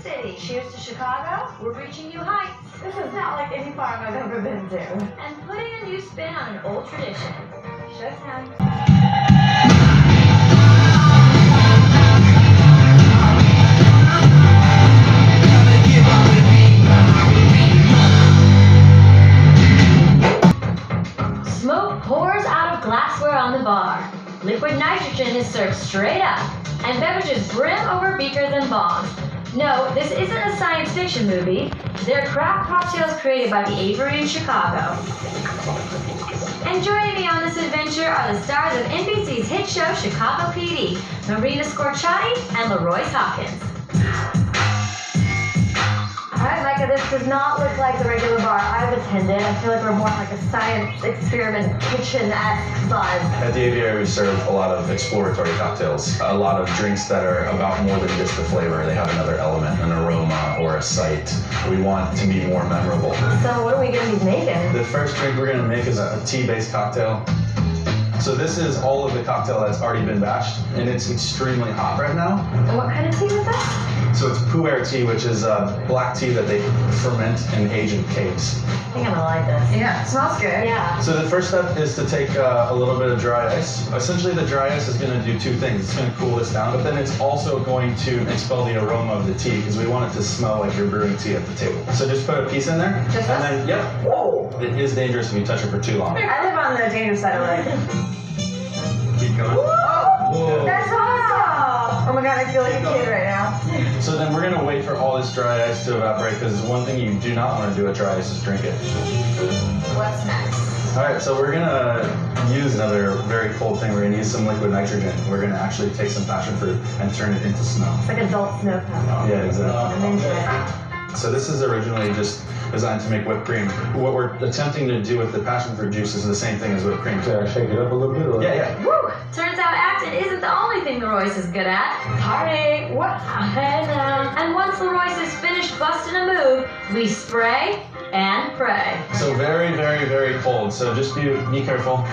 City. Cheers to Chicago. We're reaching new heights. This is not like any farm I've ever been to. And putting a new spin on an old tradition. Showtime. Smoke pours out of glassware on the bar. Liquid nitrogen is served straight up, and beverages brim over beakers and bongs. No, this isn't a science fiction movie. They're craft cocktails created by the Avery in Chicago. And joining me on this adventure are the stars of NBC's hit show Chicago PD, Marina Scorchati and Leroyce Hopkins. Alright, Micah, this does not look like the regular bar I've attended. I feel like we're more like a science experiment kitchen-esque vibe. At the Aviary, we serve a lot of exploratory cocktails, a lot of drinks that are about more than just the flavor. They have another element, an aroma, or a sight. We want to be more memorable. So what are we going to be making? The first drink we're going to make is a tea-based cocktail. So this is all of the cocktail that's already been batched, and it's extremely hot right now. And what kind of tea was that? So it's pu'er tea, which is black tea that they ferment and age in cakes. I think I'm gonna like this. Yeah, it smells good. Yeah. So the first step is to take a little bit of dry ice. Essentially, the dry ice is going to do two things. It's going to cool this down, but then it's also going to expel the aroma of the tea because we want it to smell like you're brewing tea at the table. So just put a piece in there. Just and then, yep. Whoa! It is dangerous if you touch it for too long. I live on the dangerous side of life. Keep going. Whoa! That's awesome! Oh my god, I feel like a kid right now. So then we're going to wait for all this dry ice to evaporate because one thing you do not want to do with dry ice is drink it. What's next? All right, so we're going to use another very cold thing. We're going to use some liquid nitrogen. We're going to actually take some passion fruit and turn it into snow. It's like adult snow cone. Yeah, exactly. I'm into it. So this is originally just designed to make whipped cream. What we're attempting to do with the passion fruit juice is the same thing as whipped cream. Can I shake it up a little bit? Or? Yeah. Woo! Turns out acting isn't the only thing Leroyce is good at. Party! What? Hey now. And once Leroyce is finished busting a move, we spray and pray. So very, very, very cold. So just be careful.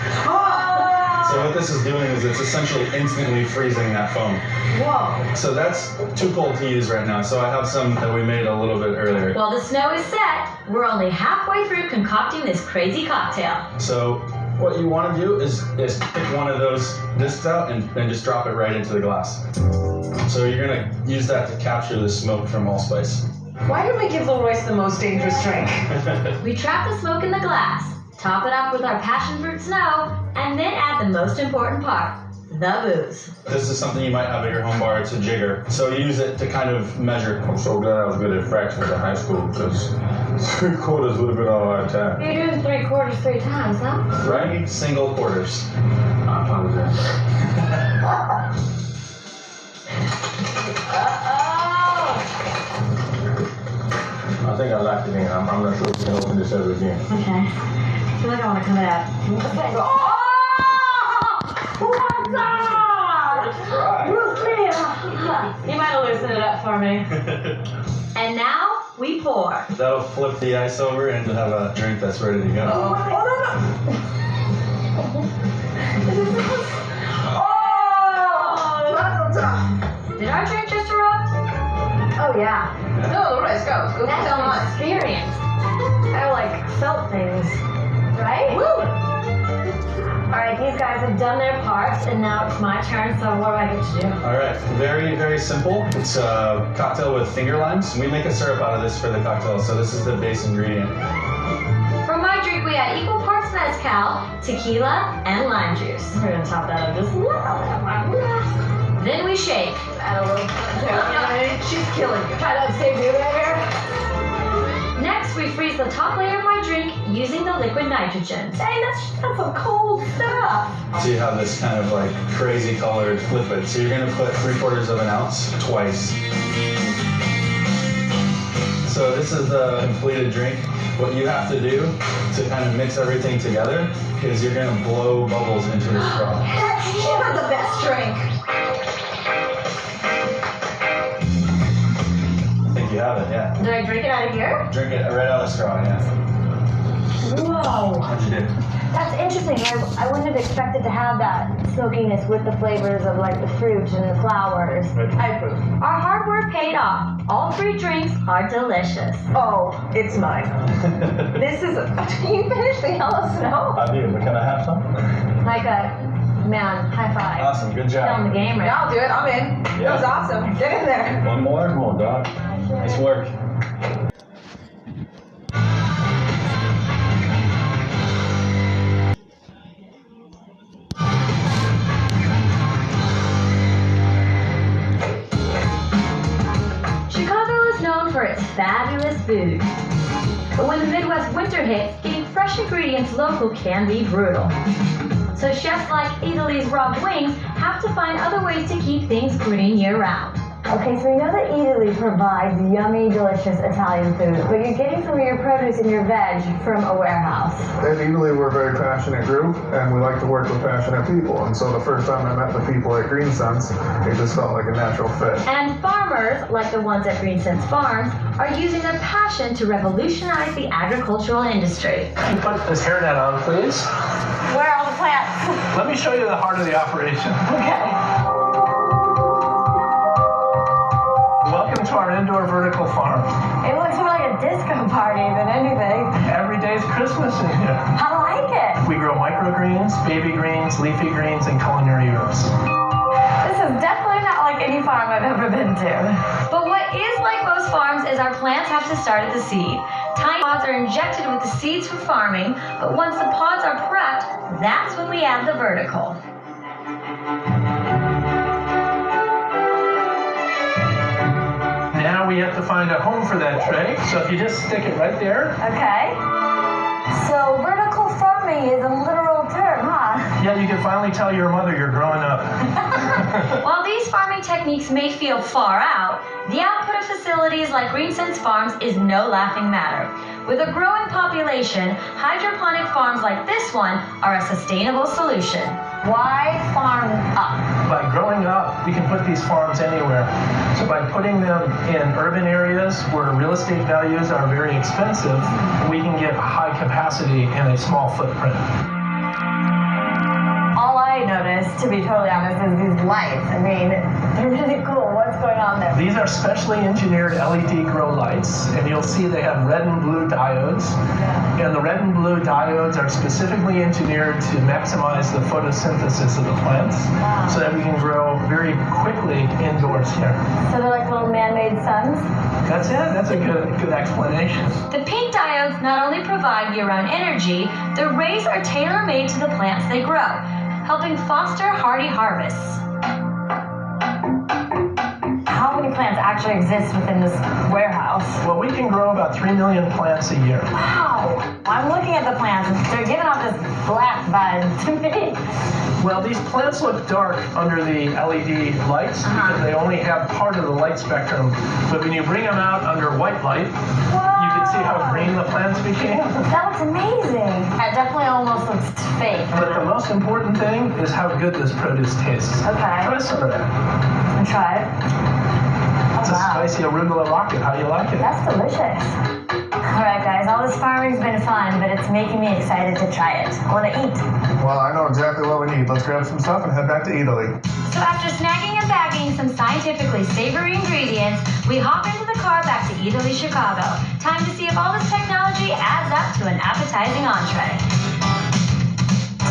So what this is doing is it's essentially instantly freezing that foam. Whoa. So that's too cold to use right now. So I have some that we made a little bit earlier. While the snow is set, we're only halfway through concocting this crazy cocktail. So what you want to do is pick one of those discs out and just drop it right into the glass. So you're going to use that to capture the smoke from allspice. Why did we give Leroyce the most dangerous drink? We trap the smoke in the glass, top it up with our passion fruit snow, and then add the most important part, the booze. This is something you might have at your home bar. It's a jigger. So you use it to kind of measure. I'm so glad I was good at fractions in high school because 3/4 would have been a hard time. You're doing 3/4 3 times, huh? Right? Single quarters. I apologize. I think I locked it in. I'm not sure if we can open this ever again. Okay. I feel like I want to come out. Oh! Oh my god! You might have loosened it up for me. And now we pour. That'll flip the ice over and you'll have a drink that's ready to go. Oh, Did our drink just erupt? Oh yeah. No, Leroyce, go. That's Tell an us. experience. I like felt things. Right? Woo! Alright, these guys have done their parts and now it's my turn, so what do I get to do? All right, very, very simple. It's a cocktail with finger limes. We make a syrup out of this for the cocktail, so this is the base ingredient. For my drink, we add equal parts mezcal, tequila, and lime juice. We're gonna top that up just a little bit. Then we shake. Add a little. She's killing you. Try to save you there. Next, we freeze the top layer of my drink using the liquid nitrogen. Dang, that's some cold stuff. So you have this kind of like crazy colored liquid. So you're gonna put 3/4 of an ounce twice. So this is the completed drink. What you have to do to kind of mix everything together is you're gonna blow bubbles into the straw. She had the best drink. I think you have it, yeah. Do I drink it out of here? Drink it right out of the straw, yeah. Whoa. How'd you do? That's interesting. I wouldn't have expected to have that smokiness with the flavors of like the fruit and the flowers. Our hard work paid off. All 3 drinks are delicious. Oh, it's mine. This is. You finished the yellow snow? I do, but can I have some? Like a man, high five. Awesome, good job. Killing the game right Yeah, I'll do it. I'm in. That was awesome. Get in there. One more? Come on, Doc. Nice work. Chicago is known for its fabulous food. But when the Midwest winter hits, getting fresh ingredients local can be brutal. So chefs like Italy's Rob Wings have to find other ways to keep things green year-round. Okay, so we know that Italy provides yummy, delicious Italian food, but you're getting some of your produce and your veg from a warehouse. In Italy, we're a very passionate group, and we like to work with passionate people. And so the first time I met the people at Green Sense, it just felt like a natural fit. And farmers, like the ones at Green Sense Farms, are using their passion to revolutionize the agricultural industry. Can you put this hairnet on, please? Where are all the plants? Let me show you the heart of the operation. Okay. Welcome to our indoor vertical farm. It looks more like a disco party than anything. Every day's Christmas in here. I like it. We grow microgreens, baby greens, leafy greens, and culinary herbs. This is definitely not like any farm I've ever been to. But what is like most farms is our plants have to start at the seed. Tiny pods are injected with the seeds for farming, but once the pods are prepped, that's when we add the vertical. Now we have to find a home for that tray. So if you just stick it right there. Okay. So vertical farming is a literal term, huh? Yeah, you can finally tell your mother you're growing up. While these farming techniques may feel far out, the output of facilities like Green Sense Farms is no laughing matter. With a growing population, hydroponic farms like this one are a sustainable solution. Why farm up? By growing up, we can put these farms anywhere. So by putting them in urban areas where real estate values are very expensive, we can get high capacity in a small footprint. All I noticed, to be totally honest, is these lights. I mean, they're really cool. What's going on there? These are specially engineered LED grow lights, and you'll see they have red and blue diodes. And the red and blue diodes are specifically engineered to maximize the photosynthesis of the plants, so that we can grow very quickly indoors here. So they're like little man-made suns? That's it. That's a good explanation. The pink diodes not only provide year-round energy, the rays are tailor-made to the plants they grow, helping foster hardy harvests. How many plants actually exist within this warehouse? Well, we can grow about 3 million plants a year. Wow! I'm looking at the plants. They're giving off this black vibe to me. Well, these plants look dark under the LED lights because they only have part of the light spectrum. But when you bring them out under white light, you can see how green the plants became. That looks amazing. It definitely almost looks fake. But the most important thing is how good this produce tastes. Okay. Try some of that. I'll try it. It's a spicy arugula rocket. How do you like it? That's delicious. Alright guys, all this farming's been fun, but it's making me excited to try it. I want to eat. Well, I know exactly what we need. Let's grab some stuff and head back to Italy. So after snagging and bagging some scientifically savory ingredients, we hop into the car back to Italy, Chicago. Time to see if all this technology adds up to an appetizing entree.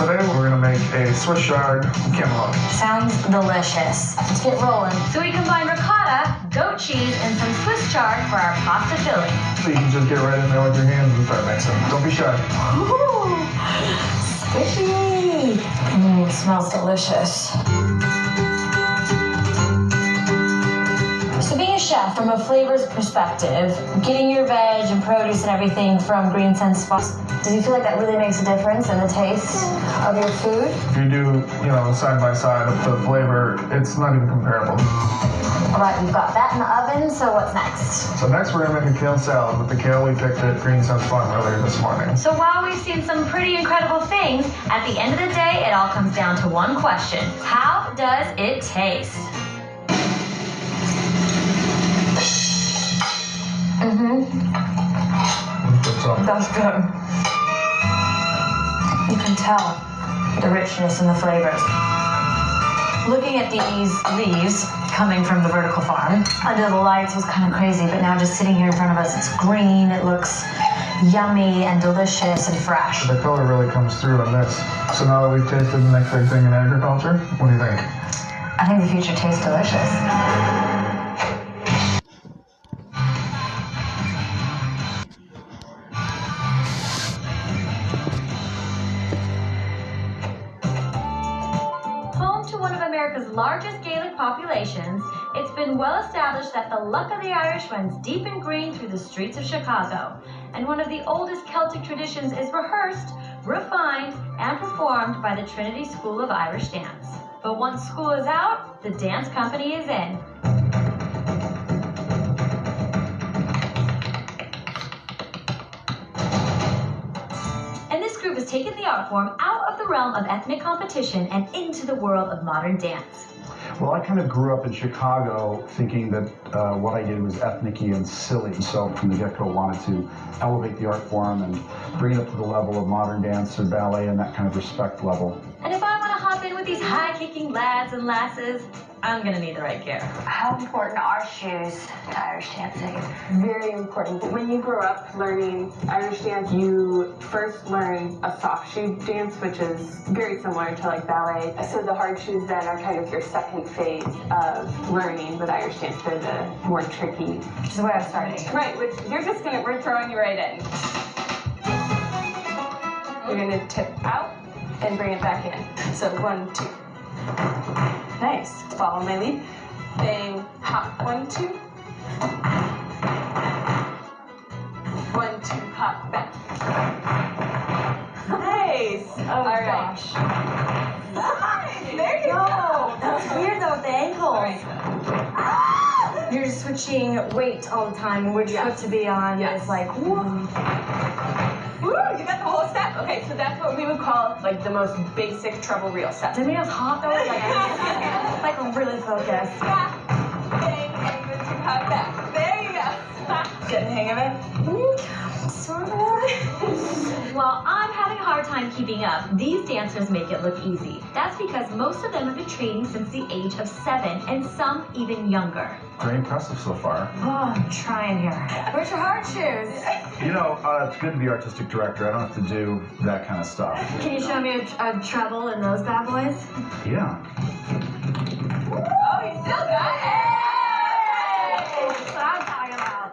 Today, we're going to make a Swiss chard camelot. Sounds delicious. Let's get rolling. So we combine ricotta, goat cheese, and some Swiss chard for our pasta filling. So you can just get right in there with your hands and start mixing. Don't be shy. Ooh, squishy. Smells delicious. So being a chef, from a flavors perspective, getting your veg and produce and everything from Green Sense Farms, do you feel like that really makes a difference in the taste of your food? If you do, side by side, the flavor, it's not even comparable. All right, we've got that in the oven, so what's next? So next, we're going to make a kale salad with the kale we picked at Green Sense Farm earlier this morning. So while we've seen some pretty incredible things, at the end of the day, it all comes down to one question. How does it taste? That's good. You can tell the richness and the flavors. Looking at these leaves coming from the vertical farm under the lights was kind of crazy, but now just sitting here in front of us, it's green, it looks yummy and delicious and fresh. The color really comes through in this. So now that we've tasted the next big thing in agriculture, what do you think? I think the future tastes delicious. Home to one of America's largest Gaelic populations, it's been well established that the luck of the Irish runs deep and green through the streets of Chicago. And one of the oldest Celtic traditions is rehearsed, refined, and performed by the Trinity School of Irish Dance. But once school is out, the dance company is in. And this group has taken the art form out of the realm of ethnic competition and into the world of modern dance. Well, I kind of grew up in Chicago thinking that what I did was ethnic-y and silly. So from the get-go wanted to elevate the art form and bring it up to the level of modern dance or ballet and that kind of respect level. And if I want to hop in with these high-kicking lads and lasses, I'm going to need the right gear. How important are shoes to Irish dancing? Very important. When you grow up learning Irish dance, you first learn a soft shoe dance, which is very similar to like ballet. So the hard shoes then are kind of your second phase of learning with Irish dance. They're the more tricky. Which is where I'm starting. Right, which we're throwing you right in. You're gonna tip out and bring it back in. So 1, 2. Nice. Follow my lead. Bang, hop, 1, 2. 1, 2, hop, back. Nice. Oh, All right. gosh. Nice. There you go. That was weird though with the ankles. All right. Ah! You're switching weight all the time, which foot to be on. Yes. It's like, whoa. Woo, you got the whole step. Okay, so that's what we would call like the most basic treble reel step. Did we have hot though? Like I'm really focused. Back, bang, and go to hop back. There you go. Getting the hang of it? Sort of. While I'm having a hard time keeping up, these dancers make it look easy. That's because most of them have been training since the age of 7, and some even younger. Very impressive so far. Oh, I'm trying here. Where's your hard shoes? You know, it's good to be artistic director. I don't have to do that kind of stuff. Can you show me a treble in those bad boys? Yeah. Oh, you still got it! That's what I'm talking about.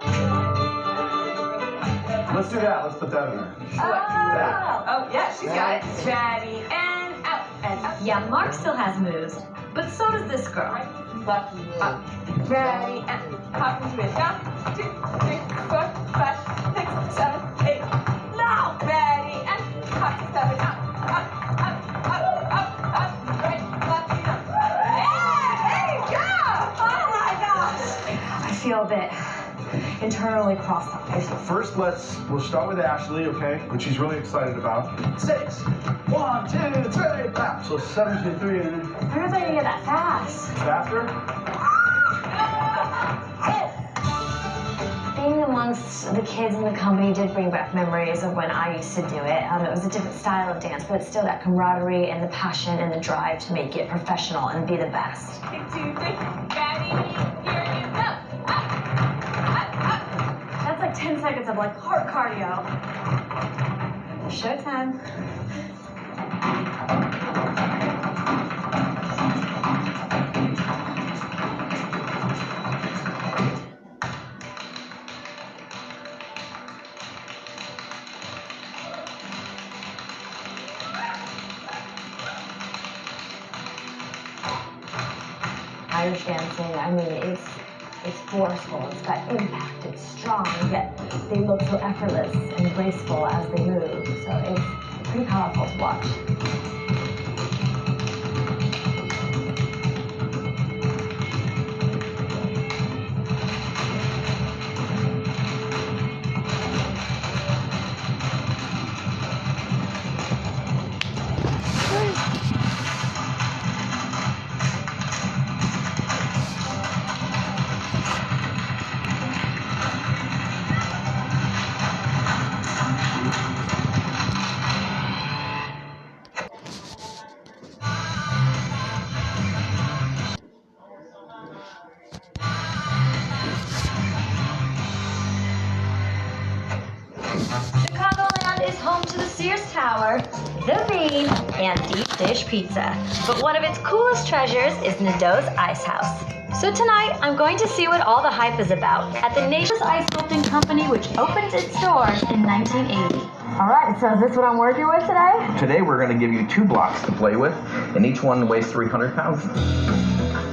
Let's do that. Let's put that in there. Oh, yeah, she's got it. Ready, and out, and out. Yeah, Mark still has moves, but so does this girl. Left, up. Ready, and hop into it. Down, 2, 3, 4, 5, 6, 7, 8. No! Ready, and hop, 7, up, up, up, up, up, up, right, left, down. Yeah, there you go! Oh my gosh! I feel a bit internally cross-eyed. First, we'll start with Ashley, okay, which she's really excited about. 6, 1, 2, 3, clap. So 7, 2, 3, and then I don't know if I can get that fast. faster. Being amongst the kids in the company did bring back memories of when I used to do it. It was a different style of dance, but it's still that camaraderie and the passion and the drive to make it professional and be the best. 6, 2, 3, ready, here you go. Up, up, up. That's like 10 seconds of like heart cardio. Showtime. Irish dancing, I mean, it's forceful, it's got impact, it's strong, yet they look so effortless and graceful as they move. So it's pretty powerful to watch. Tower, the Bean, and Deep Dish Pizza. But one of its coolest treasures is Nadeau's Ice House. So tonight, I'm going to see what all the hype is about at the Nation's Ice Sculpting Company, which opened its doors in 1980. All right, so is this what I'm working with today? Today we're going to give you 2 blocks to play with, and each one weighs 300 pounds.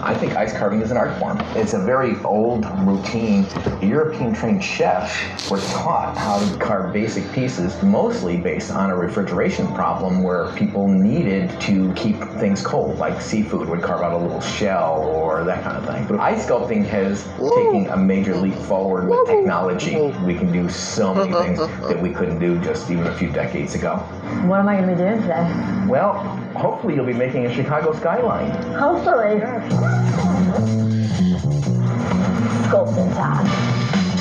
I think ice carving is an art form. It's a very old routine. European-trained chefs were taught how to carve basic pieces, mostly based on a refrigeration problem where people needed to keep things cold, like seafood would carve out a little shell or that kind of thing. But ice sculpting has taken a major leap forward with technology. We can do so many things that we couldn't do just even a few decades ago. What am I going to be doing today? Well, hopefully you'll be making a Chicago skyline. Hopefully. Sculpting time.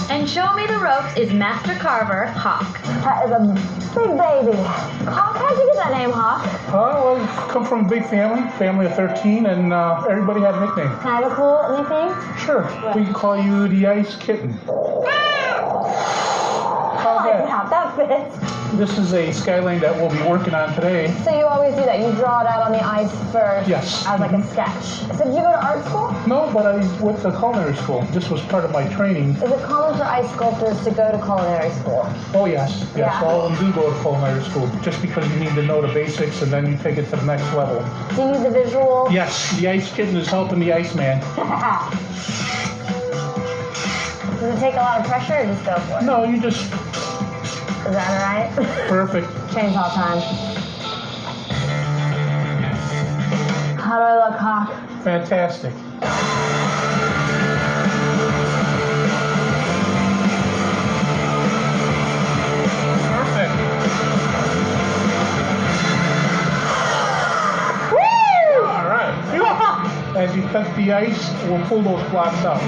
And showing me the ropes is master carver Hawk. That is a big baby. Hawk, how'd you get that name, Hawk? Well, I come from a big family of 13, and everybody had a nickname. Can I have a cool nickname? Sure, we can call you the Ice Kitten. I like that. That fits. This is a skyline that we'll be working on today. So you always do that? You draw it out on the ice first? Yes. As like a sketch. So did you go to art school? No, but I went to culinary school. This was part of my training. Is it common for ice sculptors to go to culinary school? Oh, yes. Yes, Yeah. all of them do go to culinary school, just because you need to know the basics and then you take it to the next level. Do you need the visual? Yes, the Ice Kitten is helping the Iceman. Does it take a lot of pressure or just go for it? No, you just... Is that alright? Perfect. Chainsaw time. How do I look, Hawk? Fantastic. Perfect. Woo! All right. As you cut the ice, we'll pull those blocks out.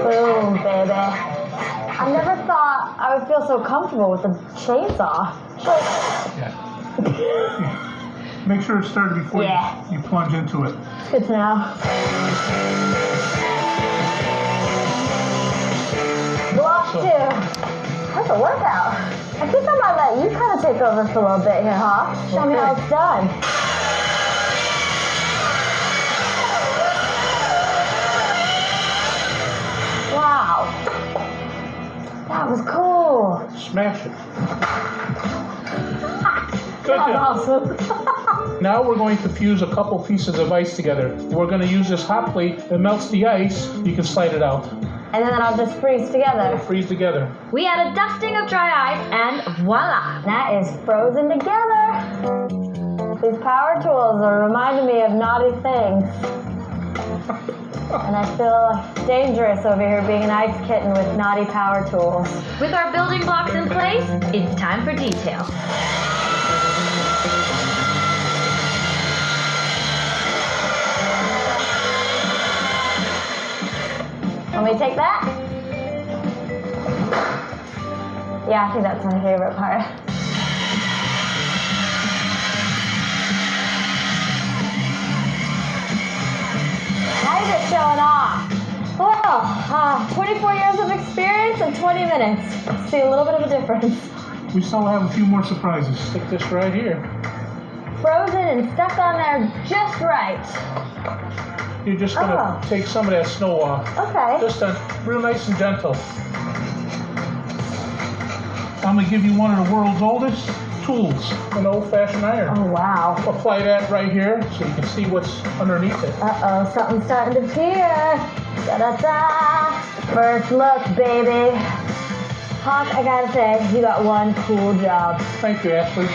Boom, baby. I never thought I would feel so comfortable with a chainsaw. Yeah. Make sure it's started before you plunge into it. Good to know. Block 2. That's a workout. I think I might let you kind of take over for a little bit here, Hawk. Show me how it's done. Wow. That was cool. Smash it. That was awesome. Now we're going to fuse a couple pieces of ice together. We're going to use this hot plate that melts the ice. You can slide it out. And then it'll just freeze together. Freeze together. We add a dusting of dry ice and voila! That is frozen together. These power tools are reminding me of naughty things. And I feel dangerous over here being an ice kitten with naughty power tools. With our building blocks in place, it's time for detail. Want me to take that? Yeah, I think that's my favorite part. Now you're just showing off. Well, 24 years of experience in 20 minutes. See a little bit of a difference. We still have a few more surprises. Stick this right here. Frozen and stuck on there just right. You're just going to take some of that snow off. Okay. Just real nice and gentle. I'm going to give you one of the world's oldest tools, an old-fashioned iron. Oh, wow. Apply that right here so you can see what's underneath it. Uh-oh, something's starting to appear. Da-da-da. First look, baby. Hawk, I gotta say, you got one cool job. Thank you, Ashley.